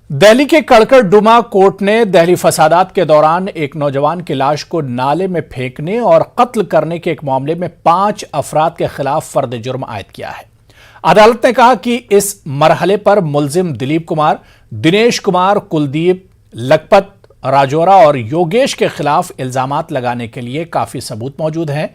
दिल्ली के कड़कड़डुमा कोर्ट ने दिल्ली फसादात के दौरान एक नौजवान की लाश को नाले में फेंकने और कत्ल करने के एक मामले में 5 अफराद के खिलाफ फर्द जुर्म आयद किया है। अदालत ने कहा कि इस मरहले पर मुलजिम दिलीप कुमार, दिनेश कुमार, कुलदीप, लखपत राजौरा और योगेश के खिलाफ इल्जामात लगाने के लिए काफी सबूत मौजूद हैं।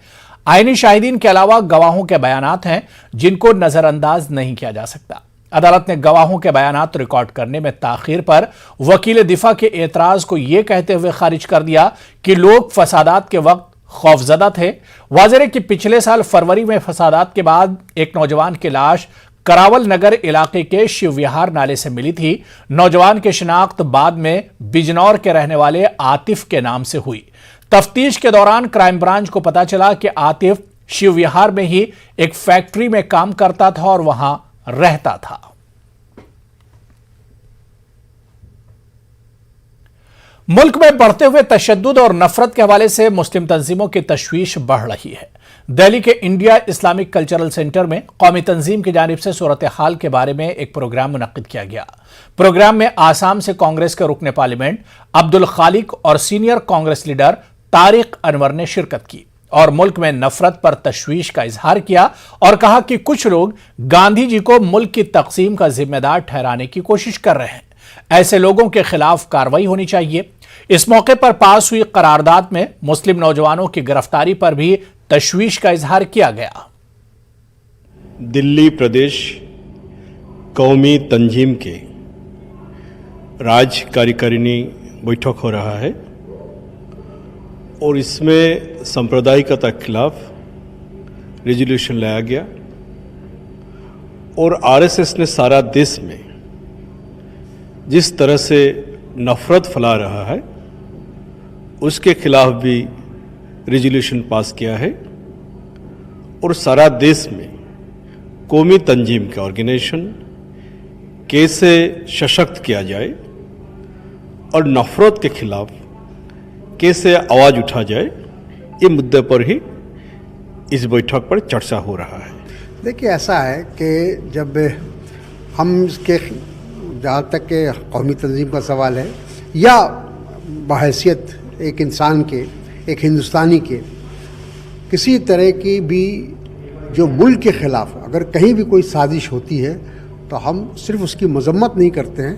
आईनी शाहिदीन के अलावा गवाहों के बयानात हैं जिनको नजरअंदाज नहीं किया जा सकता। अदालत ने गवाहों के बयानात रिकॉर्ड करने में ताखीर पर वकील दिफा के एतराज को यह कहते हुए खारिज कर दिया कि लोग फसादात के वक्त खौफजदा थे। वाज़ेह है कि पिछले साल फरवरी में फसादात के बाद एक नौजवान की लाश करावल नगर इलाके के शिव विहार नाले से मिली थी। नौजवान की शिनाख्त बाद में बिजनौर के रहने वाले आतिफ के नाम से हुई। तफ्तीश के दौरान क्राइम ब्रांच को पता चला कि आतिफ शिव विहार में ही एक फैक्ट्री में काम करता था और वहां रहता था। मुल्क में बढ़ते हुए तशद्दुद और नफरत के हवाले से मुस्लिम तंजीमों की तशवीश बढ़ रही है। दिल्ली के इंडिया इस्लामिक कल्चरल सेंटर में कौमी तंजीम की जानिब से सूरत हाल के बारे में एक प्रोग्राम मुनक्किद किया गया। प्रोग्राम में आसाम से कांग्रेस के रुकने पार्लियामेंट अब्दुल खालिक और सीनियर कांग्रेस लीडर तारिक अनवर ने शिरकत की और मुल्क में नफरत पर तशवीश का इजहार किया और कहा कि कुछ लोग गांधी जी को मुल्क की तकसीम का जिम्मेदार ठहराने की कोशिश कर रहे हैं। ऐसे लोगों के खिलाफ कार्रवाई होनी चाहिए। इस मौके पर पास हुई करारदाद में मुस्लिम नौजवानों की गिरफ्तारी पर भी तशवीश का इजहार किया गया। दिल्ली प्रदेश कौमी तंजीम के राज्य कार्यकारिणी बैठक हो रहा है और इसमें सांप्रदायिकता के खिलाफ रेजोल्यूशन लाया गया और आरएसएस ने सारा देश में जिस तरह से नफरत फैला रहा है उसके खिलाफ भी रेजोल्यूशन पास किया है और सारा देश में कौमी तंजीम का ऑर्गेनाइजेशन कैसे सशक्त किया जाए और नफरत के खिलाफ कैसे आवाज़ उठा जाए, ये मुद्दे पर ही इस बैठक पर चर्चा हो रहा है। देखिए, ऐसा है कि जब हम इसके जहाँ तक के कौमी तंजीम का सवाल है या बहैसियत एक इंसान के, एक हिंदुस्तानी के, किसी तरह की भी जो मुल्क के ख़िलाफ़ अगर कहीं भी कोई साजिश होती है तो हम सिर्फ उसकी मजम्मत नहीं करते हैं,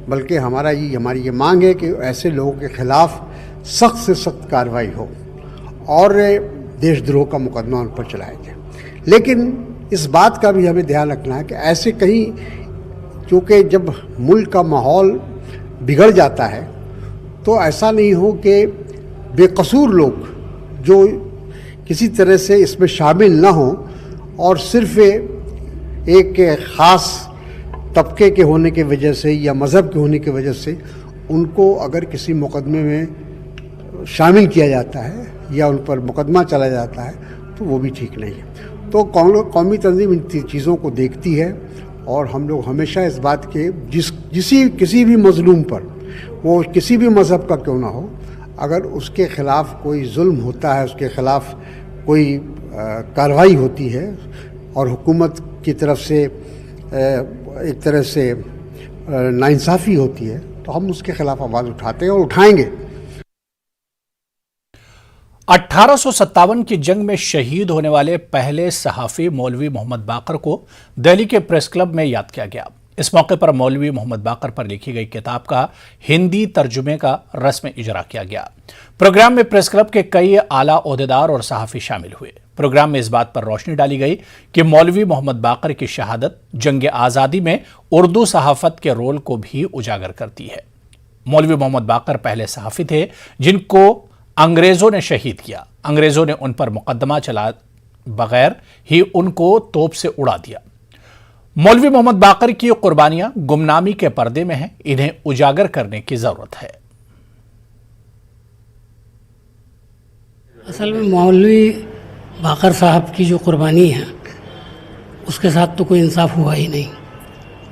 बल्कि हमारी ये मांग है कि ऐसे लोगों के ख़िलाफ़ सख्त से सख्त कार्रवाई हो और देशद्रोह का मुकदमा उन पर चलाया जाए। लेकिन इस बात का भी हमें ध्यान रखना है कि ऐसे कहीं, क्योंकि जब मुल्क का माहौल बिगड़ जाता है तो ऐसा नहीं हो कि बेकसूर लोग जो किसी तरह से इसमें शामिल ना हों और सिर्फ एक ख़ास तबके के होने की वजह से या मज़हब के होने की वजह से उनको अगर किसी मुकदमे में शामिल किया जाता है या उन पर मुकदमा चला जाता है तो वो भी ठीक नहीं है। तो कौमी तंजीम इन चीज़ों को देखती है और हम लोग हमेशा इस बात के किसी भी मजलूम पर, वो किसी भी मज़हब का क्यों ना हो, अगर उसके ख़िलाफ़ कोई जुल्म होता है, उसके ख़िलाफ़ कोई कार्रवाई होती है और हुकूमत की तरफ से एक तरह से नाइंसाफ़ी होती है तो हम उसके खिलाफ आवाज़ उठाते हैं और उठाएंगे। 1857 की जंग में शहीद होने वाले पहले सहाफ़ी मौलवी मोहम्मद बाकर को दिल्ली के प्रेस क्लब में याद किया गया। इस मौके पर मौलवी मोहम्मद बाकर पर लिखी गई किताब का हिंदी तर्जुमे का रस्म इजरा किया गया। प्रोग्राम में प्रेस क्लब के कई आला ओहदेदार और सहाफ़ी शामिल हुए। प्रोग्राम में इस बात पर रोशनी डाली गई कि मौलवी मोहम्मद बाकर की शहादत जंग आज़ादी में उर्दू सहाफ़त के रोल को भी उजागर करती है। मौलवी मोहम्मद बाकर पहले सहाफ़ी थे जिनको अंग्रेज़ों ने शहीद किया। अंग्रेज़ों ने उन पर मुकदमा चला बगैर ही उनको तोप से उड़ा दिया। मौलवी मोहम्मद बाकर की कुर्बानियां गुमनामी के पर्दे में हैं, इन्हें उजागर करने की ज़रूरत है। असल में मौलवी बाकर साहब की जो कुर्बानी है उसके साथ तो कोई इंसाफ हुआ ही नहीं,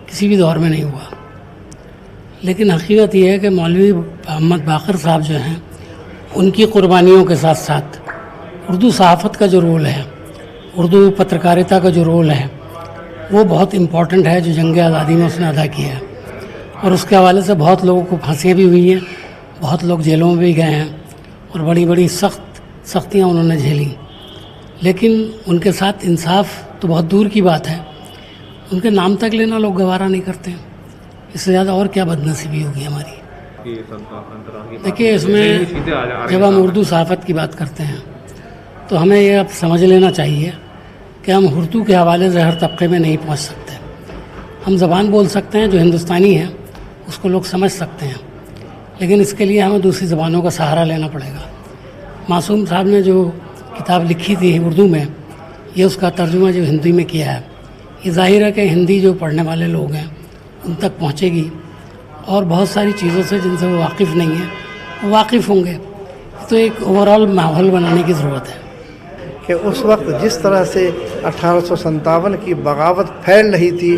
किसी भी दौर में नहीं हुआ। लेकिन हकीकत यह है कि मौलवी मोहम्मद बाकर साहब जो हैं उनकी कुर्बानियों के साथ साथ उर्दू सहाफ़त का जो रोल है, उर्दू पत्रकारिता का जो रोल है वो बहुत इम्पॉर्टेंट है, जो जंग आज़ादी में उसने अदा किया है। और उसके हवाले से बहुत लोगों को फांसियाँ भी हुई हैं, बहुत लोग जेलों में भी गए हैं और बड़ी बड़ी सख्तियाँ उन्होंने झेली। लेकिन उनके साथ इंसाफ तो बहुत दूर की बात है, उनके नाम तक लेना लोग गवारा नहीं करते। इससे ज़्यादा और क्या बदनसीबी होगी हमारी। देखिए, इसमें जब हम उर्दू सहाफ़त की बात करते हैं तो हमें ये अब समझ लेना चाहिए कि हम उर्दू के हवाले से हर तबके में नहीं पहुंच सकते। हम ज़बान बोल सकते हैं, जो हिंदुस्तानी है उसको लोग समझ सकते हैं, लेकिन इसके लिए हमें दूसरी ज़बानों का सहारा लेना पड़ेगा। मासूम साहब ने जो किताब लिखी थी उर्दू में, ये उसका तर्जुमा जो हिंदी में किया है, ये जाहिर है कि हिंदी जो पढ़ने वाले लोग हैं उन तक पहुँचेगी और बहुत सारी चीज़ों से जिनसे वो वाकिफ़ नहीं है वो वाकिफ़ होंगे। तो एक ओवरऑल माहौल बनाने की ज़रूरत है कि उस वक्त जिस तरह से 1857 की बगावत फैल रही थी,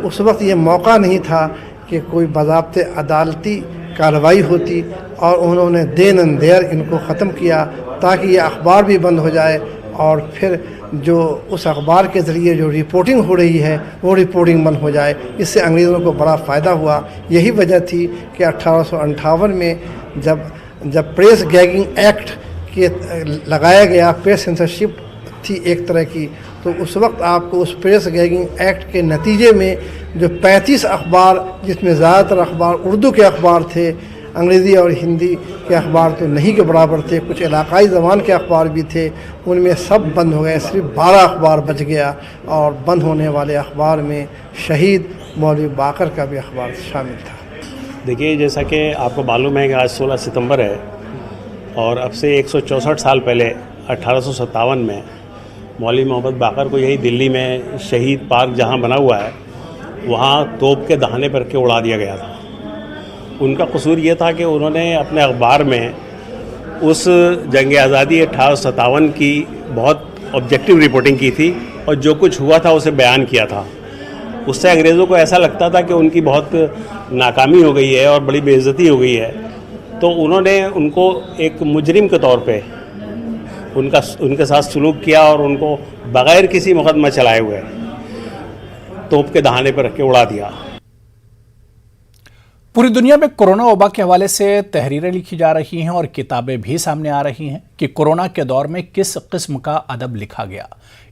उस वक्त ये मौका नहीं था कि कोई बाज़ाब्ते अदालती कार्रवाई होती, और उन्होंने देन एंड देयर इनको ख़त्म किया ताकि ये अखबार भी बंद हो जाए और फिर जो उस अखबार के ज़रिए जो रिपोर्टिंग हो रही है वो रिपोर्टिंग बंद हो जाए। इससे अंग्रेज़ों को बड़ा फ़ायदा हुआ। यही वजह थी कि 1858 में जब प्रेस गैगिंग एक्ट के लगाया गया, प्रेस सेंसरशिप थी एक तरह की, तो उस वक्त आपको उस प्रेस गैगिंग एक्ट के नतीजे में जो 35 अखबार, जिसमें ज़्यादातर अखबार उर्दू के अखबार थे, अंग्रेज़ी और हिंदी के अखबार तो नहीं के बराबर थे, कुछ इलाकाई ज़बान के अखबार भी थे, उनमें सब बंद हो गए। सिर्फ 12 अखबार बच गया, और बंद होने वाले अखबार में शहीद मौलवी बाकर का भी अखबार शामिल था। देखिए, जैसा कि आपको मालूम है कि आज 16 सितंबर है, और अब से 164 साल पहले 1857 में मौलवी मोहम्मद बाकर को यही दिल्ली में शहीद पार्क जहाँ बना हुआ है, वहाँ तोप के दहाने पर के उड़ा दिया गया था। उनका कसूर ये था कि उन्होंने अपने अखबार में उस जंग आज़ादी 1857 की बहुत ऑब्जेक्टिव रिपोर्टिंग की थी, और जो कुछ हुआ था उसे बयान किया था। उससे अंग्रेज़ों को ऐसा लगता था कि उनकी बहुत नाकामी हो गई है और बड़ी बेइज्जती हो गई है, तो उन्होंने उनको एक मुजरिम के तौर पे उनके साथ सलूक किया और उनको बग़ैर किसी मुकदमा चलाए हुए तोप के दहाने पर रख के उड़ा दिया। पूरी दुनिया में कोरोना वबा के हवाले से तहरीरें लिखी जा रही हैं और किताबें भी सामने आ रही हैं कि कोरोना के दौर में किस किस्म का अदब लिखा गया।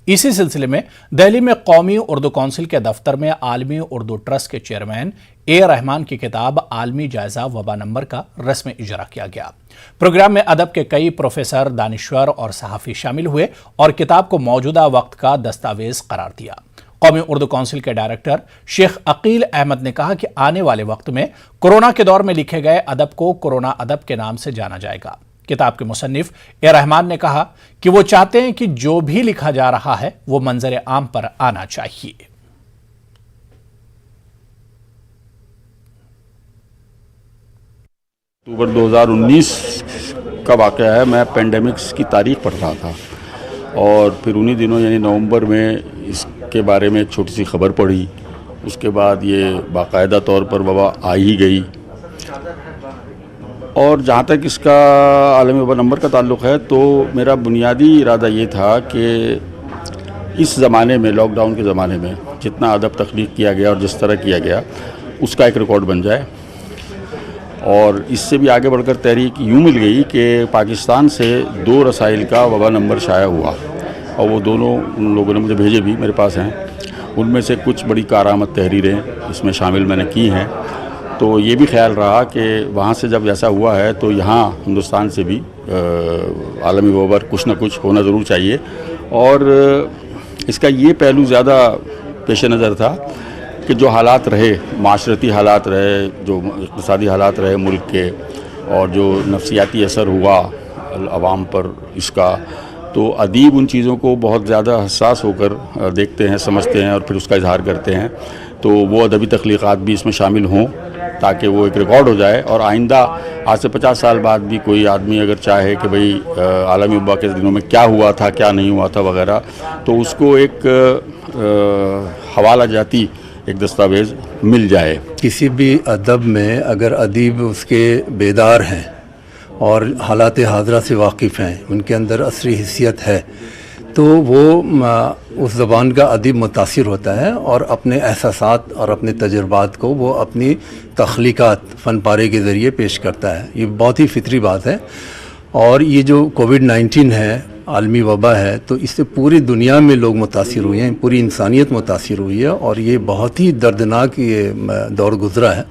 इसी सिलसिले में दिल्ली में कौमी उर्दू काउंसिल के दफ्तर में आलमी उर्दू ट्रस्ट के चेयरमैन ए रहमान की किताब आलमी जायजा वबा नंबर का रस्म इजरा किया गया। प्रोग्राम में अदब के कई प्रोफेसर, दानिश्वर और सहाफ़ी शामिल हुए और किताब को मौजूदा वक्त का दस्तावेज करार दिया। कौमी उर्दू काउंसिल के डायरेक्टर शेख अकील अहमद ने कहा कि आने वाले वक्त में कोरोना के दौर में लिखे गए अदब को कोरोना अदब के नाम से जाना जाएगा। किताब के मुसन्निफ ए रहमान ने कहा कि वो चाहते हैं कि जो भी लिखा जा रहा है वो मंजर आम पर आना चाहिए। अक्टूबर 2019 का वाक़या है। मैं पेंडेमिक्स की तारीख पढ़ रहा था और फिर उन्हीं दिनों यानी नवंबर में इसके बारे में एक छोटी सी खबर पढ़ी। उसके बाद ये बाकायदा तौर पर वबा आ ही गई। और जहाँ तक इसका आलमी वबा नंबर का ताल्लुक़ है तो मेरा बुनियादी इरादा ये था कि इस ज़माने में, लॉकडाउन के ज़माने में जितना अदब तख्लीक़ किया गया और जिस तरह किया गया उसका एक रिकॉर्ड बन जाए। और इससे भी आगे बढ़कर तहरीक यूँ मिल गई कि पाकिस्तान से 2 रसाइल का वबा नंबर शाया हुआ और वो दोनों उन लोगों ने मुझे भेजे भी, मेरे पास हैं। उनमें से कुछ बड़ी कारामद तहरीरें इसमें शामिल मैंने की हैं। तो ये भी ख्याल रहा कि वहाँ से जब ऐसा हुआ है तो यहाँ हिंदुस्तान से भी आलमी वबा कुछ ना कुछ होना ज़रूर चाहिए। और इसका ये पहलू ज़्यादा पेश नज़र था कि जो हालात रहे, माशरती हालात रहे, जो इक़्तिसादी हालात रहे मुल्क के, और जो नफसियाती असर हुआ अवाम पर इसका, तो अदीब उन चीज़ों को बहुत ज़्यादा हसास होकर देखते हैं, समझते हैं और फिर उसका इजहार करते हैं। तो वो अदबी तख्लीक़ात भी इसमें शामिल हों ताकि वो एक रिकॉर्ड हो जाए। और आइंदा आज से 50 साल बाद भी कोई आदमी अगर चाहे कि भाई आलमी वबा के दिनों में क्या हुआ था, क्या नहीं हुआ था वगैरह, तो उसको एक हवाला जाती एक दस्तावेज़ मिल जाए। किसी भी अदब में अगर अदीब उसके बेदार हैं और हालात हाज़रा से वाकिफ़ हैं, उनके अंदर असरी हिस्सियत है, तो वो उस ज़बान का अदीब मुतासिर होता है और अपने एहसासात और अपने तजुर्बात को वो अपनी तख्लीक़ात फ़न पारे के ज़रिए पेश करता है। ये बहुत ही फितरी बात है। और ये जो कोविड-19 है, आलमी वबा है, तो इससे पूरी दुनिया में लोग मुतासिर हुए हैं, पूरी इंसानियत मुतासिर हुई है और ये बहुत ही दर्दनाक ये दौर गुज़रा है।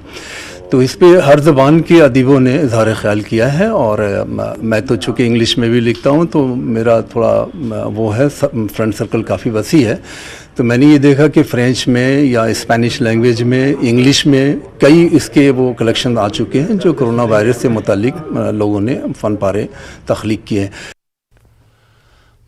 तो इस पे हर ज़बान के अदीबों ने इज़हार ख़याल किया है। और मैं तो चूँकि इंग्लिश में भी लिखता हूँ तो मेरा थोड़ा वो है, फ्रेंड सर्कल काफ़ी वसी है। तो मैंने ये देखा कि फ़्रेंच में या स्पेनिश लैंग्वेज में, इंग्लिश में कई इसके वो कलेक्शन आ चुके हैं जो कोरोना वायरस से मुतालिक लोगों ने फ़न पारे तख्लीक किए हैं।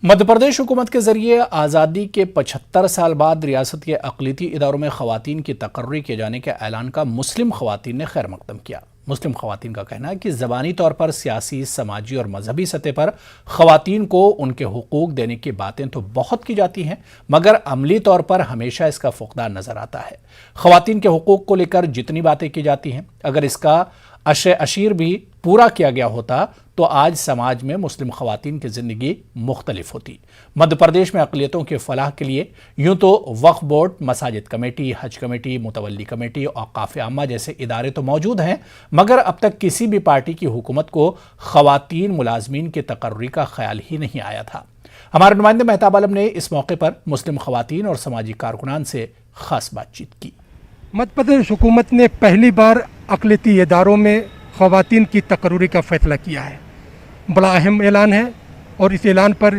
मध्य प्रदेश हुकूमत के जरिए आज़ादी के 75 साल बाद रियासत के अक़लियती इदारों में ख़वातीन की तक़र्री किए जाने के ऐलान का मुस्लिम ख़वातीन ने खैर मक़दम किया। मुस्लिम ख़वातीन का कहना है कि ज़बानी तौर पर सियासी, समाजी और मजहबी सतह पर ख़वातीन को उनके हुकूक देने की बातें तो बहुत की जाती हैं, मगर अमली तौर पर हमेशा इसका फ़ुक़दान नज़र आता है। ख़वातीन के हुकूक को लेकर जितनी बातें की जाती हैं, अगर इसका अशीर भी पूरा किया गया होता तो आज समाज में मुस्लिम ख़वातीन की ज़िंदगी मुख्तलिफ होती। मध्य प्रदेश में अक़लियतों के फ़लाह के लिए यूँ तो वक्फ़ बोर्ड, मसाजिद कमेटी, हज कमेटी, मुतवल्ली कमेटी, औक़ाफ़ आम्मा जैसे इदारे तो मौजूद हैं, मगर अब तक किसी भी पार्टी की हुकूमत को ख़वातीन मुलाज़मीन की तक़र्री का ख्याल ही नहीं आया था। हमारे नुमाइंदे मेहताब आलम ने इस मौके पर मुस्लिम ख़वातीन और समाजी कारकुनान से ख़ास बातचीत की। मध्य प्रदेश हुकूमत ने पहली बार अक़लियती इदारों में ख़वातीन की तक़र्री का फ़ैसला किया है। बड़ा अहम ऐलान है और इस ऐलान पर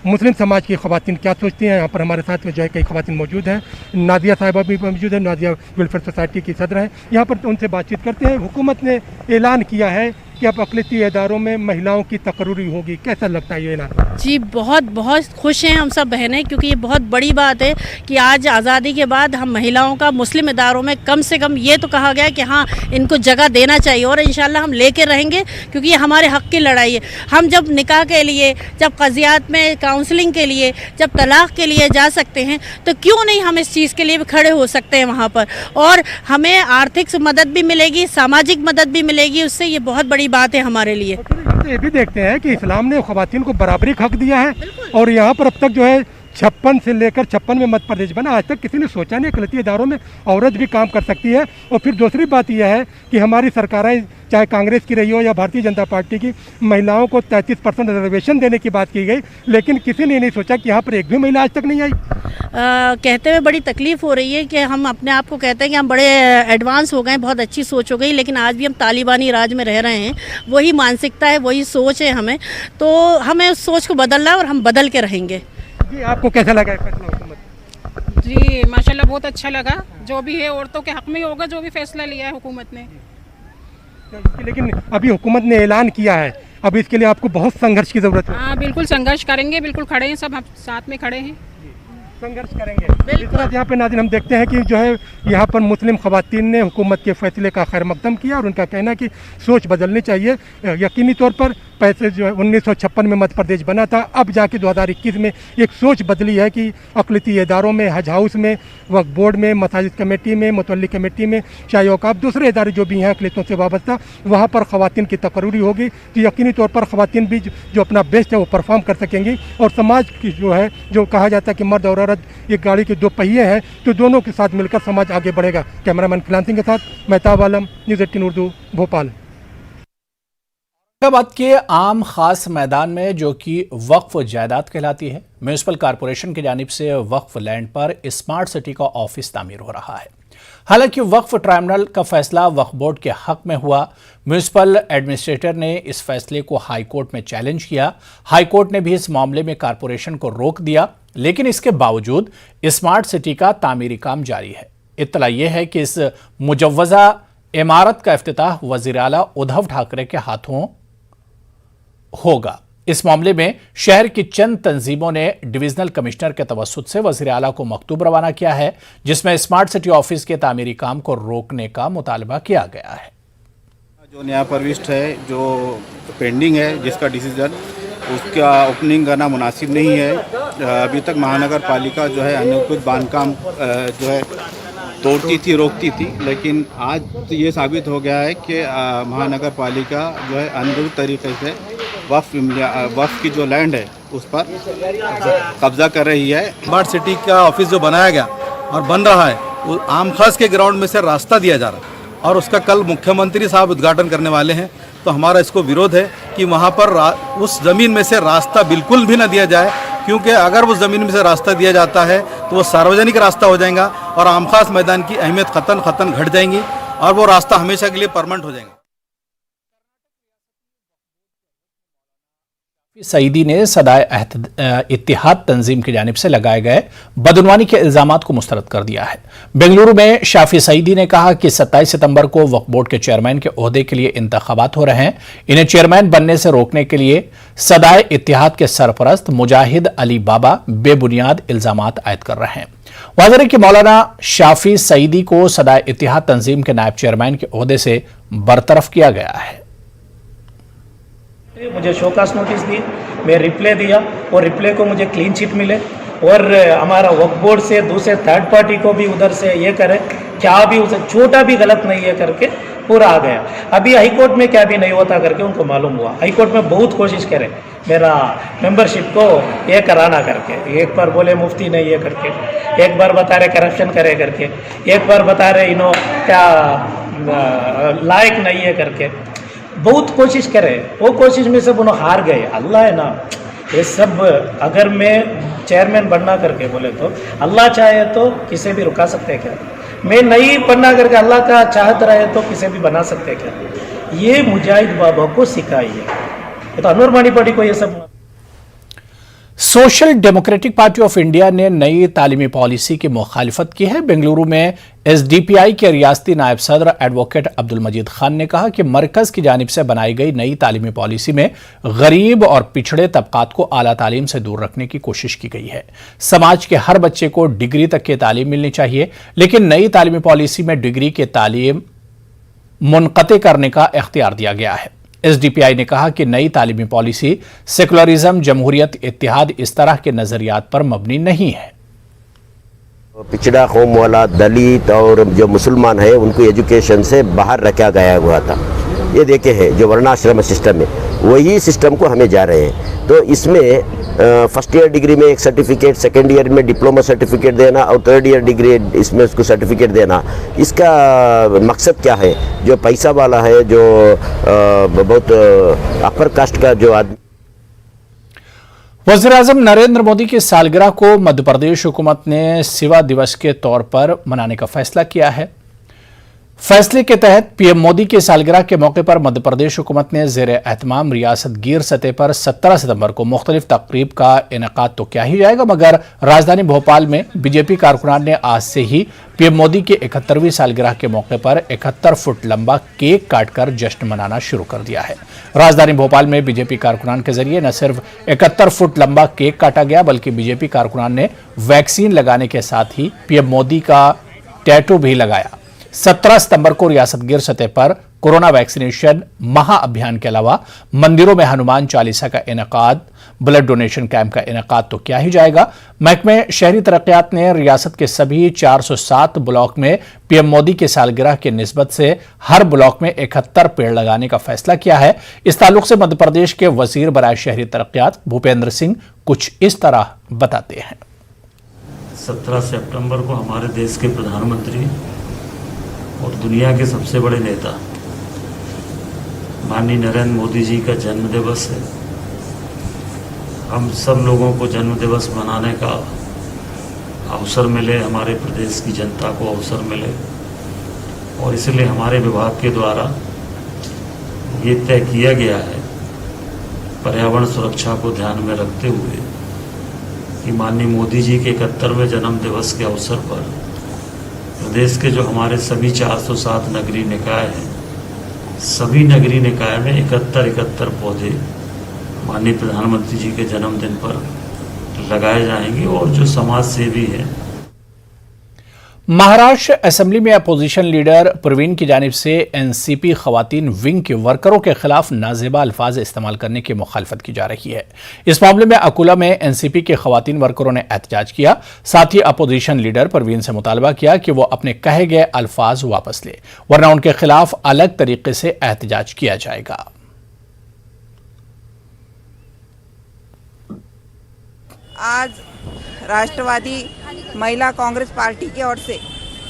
मुस्लिम समाज की ख़वातीन क्या सोचती हैं, यहाँ पर हमारे साथ जो है कई ख़वातीन मौजूद हैं। नादिया साहिबा भी मौजूद है, नादिया वेलफेयर सोसाइटी की सदर हैं। यहाँ पर उनसे बातचीत करते हैं। हुकूमत ने ऐलान किया है कि अब अक़लियती इदारों में महिलाओं की तक़र्री होगी, कैसा लगता है ये ऐलान? जी बहुत खुश हैं हम सब बहनें, क्योंकि ये बहुत बड़ी बात है कि आज आज़ादी के बाद हम महिलाओं का मुस्लिम इदारों में कम से कम ये तो कहा गया कि हाँ इनको जगह देना चाहिए और इंशाल्लाह हम लेके रहेंगे, क्योंकि ये हमारे हक़ की लड़ाई है। हम जब निकाह के लिए, जब क़ज़ियात में काउंसलिंग के लिए, जब तलाक़ के लिए जा सकते हैं तो क्यों नहीं हम इस चीज़ के लिए भी खड़े हो सकते हैं वहाँ पर, और हमें आर्थिक मदद भी मिलेगी, सामाजिक मदद भी मिलेगी, उससे ये बहुत बड़ी बात है हमारे लिए। ये भी देखते हैं कि इस्लाम ने ख़वातीन को बराबरी का हक दिया है और यहाँ पर अब तक जो है 56 से लेकर 56 में मध्य प्रदेश बना, आज तक किसी ने सोचा नहीं अक़लियती इदारों में औरत भी काम कर सकती है। और फिर दूसरी बात यह है कि हमारी सरकारें, चाहे कांग्रेस की रही हो या भारतीय जनता पार्टी की, महिलाओं को 33% रिजर्वेशन देने की बात की गई, लेकिन किसी ने नहीं सोचा कि यहाँ पर एक भी महिला आज तक नहीं आई। कहते हुए बड़ी तकलीफ़ हो रही है कि हम अपने आप को कहते हैं कि हम बड़े एडवांस हो गए, बहुत अच्छी सोच हो गई, लेकिन आज भी हम तालिबानी राज में रह रहे हैं। वही मानसिकता है, वही सोच है हमें, तो हमें उस सोच को बदलना है और हम बदल के रहेंगे। जी आपको कैसा लगा फैसला हुकूमत? जी माशाल्लाह बहुत अच्छा लगा। जो भी है औरतों के हक़ में ही होगा जो भी फैसला लिया है हुकूमत ने। लेकिन अभी हुकूमत ने ऐलान किया है, अब इसके लिए आपको बहुत संघर्ष की ज़रूरत है। हाँ बिल्कुल संघर्ष करेंगे, बिल्कुल खड़े हैं, सब हम साथ में खड़े हैं, संघर्ष करेंगे। इस तरह यहाँ पे नाज़रीन हम देखते हैं कि जो है यहाँ पर मुस्लिम ख़वातीन ने हुकूमत के फ़ैसले का खैर मक़दम किया और उनका कहना है कि सोच बदलनी चाहिए। यकीनी तौर पर पैसे जो है 1956 में मध्य प्रदेश बना था, अब जाके 2021 में एक सोच बदली है कि अक़लियती इदारों में, हज हाउस में, वक्फ बोर्ड में, मसाजिद कमेटी में, मुतवल्ली कमेटी में, चाहे औक़ाफ़ दूसरे इदारे जो भी हैं अक़लियतों से वाबस्ता, वहाँ पर ख़वातीन की तक़र्री होगी। तो यकीनी तौर पर ख़वातीन भी जो अपना बेस्ट है वो परफॉर्म कर सकेंगी और समाज की जो है, जो कहा जाता है कि मर्द और औरत एक गाड़ी के दो पहिए हैं, तो दोनों के साथ मिलकर समाज आगे बढ़ेगा। कैमरामैन खिलान सिंह के साथ मेहताब आलम, न्यूज़ 18 उर्दू, भोपाल। औरंगाबाद के आम खास मैदान में, जो कि वक्फ जायदाद कहलाती है, म्यूनिसिपल कॉरपोरेशन की जानिब से वक्फ लैंड पर स्मार्ट सिटी का ऑफिस तामीर हो रहा है। हालांकि वक्फ ट्राइब्यूनल का फैसला वक्फ बोर्ड के हक में हुआ। म्यूनिसिपल एडमिनिस्ट्रेटर ने इस फैसले को हाई कोर्ट में चैलेंज किया। हाई कोर्ट ने भी इस मामले में कॉरपोरेशन को रोक दिया, लेकिन इसके बावजूद स्मार्ट सिटी का तामीरी काम जारी है। इत्तला यह है कि इस मुजव्वज़ा इमारत का इफ्तिताह वज़ीर आला उद्धव ठाकरे के हाथों होगा। इस मामले में शहर की चंद तंजीमों ने डिविजनल कमिश्नर के तवस्सुत से वज़ीर आला को मकतूब रवाना किया है, जिसमें स्मार्ट सिटी ऑफिस के तामीरी काम को रोकने का मुतालबा किया गया है। जो नया प्रविष्ट है, जो पेंडिंग है, जिसका डिसीजन, उसका ओपनिंग करना मुनासिब नहीं है। अभी तक महानगर पालिका जो है अनुचित बांधकाम जो है तोड़ती थी, रोकती थी, लेकिन आज तो ये साबित हो गया है कि महानगर पालिका जो है अनुचित तरीके से वक्फ की जो लैंड है उस पर कब्जा कर रही है। स्मार्ट सिटी का ऑफिस जो बनाया गया और बन रहा है, वो आम खास के ग्राउंड में से रास्ता दिया जा रहा है और उसका कल मुख्यमंत्री साहब उद्घाटन करने वाले हैं। तो हमारा इसको विरोध है कि वहाँ पर उस ज़मीन में से रास्ता बिल्कुल भी ना दिया जाए, क्योंकि अगर उस ज़मीन में से रास्ता दिया जाता है तो वो सार्वजनिक रास्ता हो जाएगा और आम खास मैदान की अहमियत ख़त्म घट जाएंगी और वो रास्ता हमेशा के लिए परमानेंट हो जाएगा। सईदी ने सदाए इत्तिहाद तंजीम की जानिब से लगाए गए बदनवानी के इल्जामात को मुस्तरद कर दिया है। बेंगलुरु में शाफी सईदी ने कहा कि 27 सितंबर को वक्फ बोर्ड के चेयरमैन के ओहदे के लिए इंतखाबात हो रहे हैं। इन्हें चेयरमैन बनने से रोकने के लिए सदाए इत्तिहाद के सरपरस्त मुजाहिद अली बाबा बेबुनियाद इल्जामात आयद कर रहे हैं। वाज़ेह है कि मौलाना शाफी सईदी को सदाए इत्तिहाद तंजीम के नायब चेयरमैन के ओहदे से बरतरफ किया गया है। मुझे शोकास नोटिस दी, मैं रिप्लाई दिया और रिप्लाई को मुझे क्लीन चिट मिले और हमारा वक्फ बोर्ड से दूसरे थर्ड पार्टी को भी उधर से ये करे, क्या भी उसे छोटा भी गलत नहीं है करके पूरा आ गया। अभी हाई कोर्ट में क्या भी नहीं होता करके उनको मालूम हुआ। हाई कोर्ट में बहुत कोशिश करे मेरा मेंबरशिप को ये कराना करके, एक बार बोले मुफ्ती नहीं है करके, एक बार बता रहे करप्शन करे करके, एक बार बता रहे इन्हों क्या लायक नहीं है करके, बहुत कोशिश करे। वो कोशिश में सब उन्होंने हार गए। अल्लाह है ना, ये सब अगर मैं चेयरमैन बनना करके बोले तो अल्लाह चाहे तो किसे भी रुका सकते हैं क्या? मैं नहीं बनना करके अल्लाह का चाहत रहे तो किसे भी बना सकते हैं क्या? ये मुजाहिद बाबा को सिखाई है, ये तो अनवर मानी पार्टी को ये सब। Social democratic party of India ने नई तालीमी पॉलिसी की मुखालिफत की है। बेंगलुरु में एसडीपीआई के रियासती नायब सदर एडवोकेट अब्दुल मजीद खान ने कहा कि मरकज की जानिब से बनाई गई नई तालीमी पॉलिसी में गरीब और पिछड़े तबकात को आला तालीम से दूर रखने की कोशिश की गई है। समाज के हर बच्चे को डिग्री तक की तालीम मिलनी चाहिए, लेकिन नई तालीमी पॉलिसी में डिग्री की तालीम मुनक़ते करने का इख्तियार दिया गया है। एसडीपीआई ने कहा कि नई तालीमी पॉलिसी सेकुलरिज्म, जमहूरियत, इत्तिहाद इस तरह के नजरियात पर मबनी नहीं है। पिछड़ा कौम वाला, दलित और जो मुसलमान है उनको एजुकेशन से बाहर रखा गया हुआ था। ये देखे हैं जो वर्णाश्रम सिस्टम है, वही सिस्टम को हमें जा रहे हैं। तो इसमें फर्स्ट ईयर डिग्री में एक सर्टिफिकेट, सेकेंड ईयर में डिप्लोमा सर्टिफिकेट देना और थर्ड ईयर डिग्री इसमें उसको सर्टिफिकेट देना, इसका मकसद क्या है? जो पैसा वाला है, जो बहुत अपर कास्ट का जो आदमी। वज़ीर-ए-आज़म नरेंद्र मोदी की सालगिरह को मध्य प्रदेश हुकूमत ने सेवा दिवस के तौर पर मनाने का फैसला किया है। फैसले के तहत पीएम मोदी की सालगिरह के मौके पर मध्य प्रदेश हुकूमत ने ज़ेर एहतमाम रियासत गिर सतह पर 17 सितंबर को मुख्तलिफ तकरीब का इनेकाद तो क्या ही जाएगा, मगर राजधानी भोपाल में बीजेपी कारकुनान ने आज से ही पीएम मोदी के 71वीं सालगिरह के मौके पर 71 फुट लंबा केक काटकर जश्न मनाना शुरू कर दिया है। राजधानी भोपाल में बीजेपी कारकुनान के जरिए न सिर्फ 71 फुट लंबा केक काटा गया, बल्कि बीजेपी कारकुनान ने वैक्सीन लगाने के साथ ही पीएम मोदी का टैटू भी लगाया। 17 सितंबर को रियासत गिर सतह पर कोरोना वैक्सीनेशन महाअभियान के अलावा मंदिरों में हनुमान चालीसा का इनेकाद, ब्लड डोनेशन कैंप का इनेकाद तो क्या ही जाएगा। महकमे शहरी तरक्यात ने रियासत के सभी 407 ब्लॉक में पीएम मोदी की सालगिरह की निस्बत से हर ब्लॉक में 71 पेड़ लगाने का फैसला किया है। इस ताल्लुक से मध्य प्रदेश के वजीर बराए शहरी तरक्यात भूपेंद्र सिंह कुछ इस तरह बताते हैं। 17 सितंबर को हमारे देश के प्रधानमंत्री और दुनिया के सबसे बड़े नेता माननीय नरेंद्र मोदी जी का जन्म दिवस है। हम सब लोगों को जन्म दिवस मनाने का अवसर मिले, हमारे प्रदेश की जनता को अवसर मिले, और इसलिए हमारे विभाग के द्वारा ये तय किया गया है, पर्यावरण सुरक्षा को ध्यान में रखते हुए, कि माननीय मोदी जी के 71वें जन्म दिवस के अवसर पर प्रदेश के जो हमारे सभी 407 नगरीय निकाय हैं, सभी नगरीय निकाय में 71 पौधे माननीय प्रधानमंत्री जी के जन्मदिन पर लगाए जाएंगे। और जो समाज सेवी हैं, महाराष्ट्र असेंबली में अपोजिशन लीडर परवीन की जानिब से एनसीपी खवातीन विंग के वर्करों के खिलाफ नाजेबा अल्फाज इस्तेमाल करने की मुखालफत की जा रही है। इस मामले में अकोला में एनसीपी के खवातीन वर्करों ने एहतजाज किया। साथ ही अपोजिशन लीडर परवीन से मुतालबा किया कि वो अपने कहे गए अल्फाज वापस ले, वरना उनके खिलाफ अलग तरीके से एहतजाज किया जाएगा। आज राष्ट्रवादी महिला कांग्रेस पार्टी की ओर से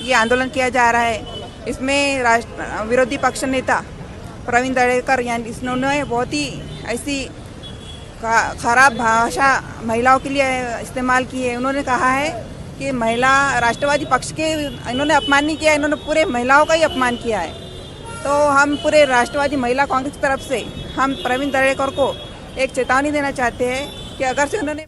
ये आंदोलन किया जा रहा है। इसमें विरोधी पक्ष नेता प्रवीण दरेकर यानी इन्होंने बहुत ही ऐसी खराब भाषा महिलाओं के लिए इस्तेमाल की है। उन्होंने कहा है कि महिला राष्ट्रवादी पक्ष के इन्होंने अपमान नहीं किया, इन्होंने पूरे महिलाओं का ही अपमान किया है। तो हम पूरे राष्ट्रवादी महिला कांग्रेस की तरफ से हम प्रवीण दरेकर को एक चेतावनी देना चाहते हैं कि अगर से उन्होंने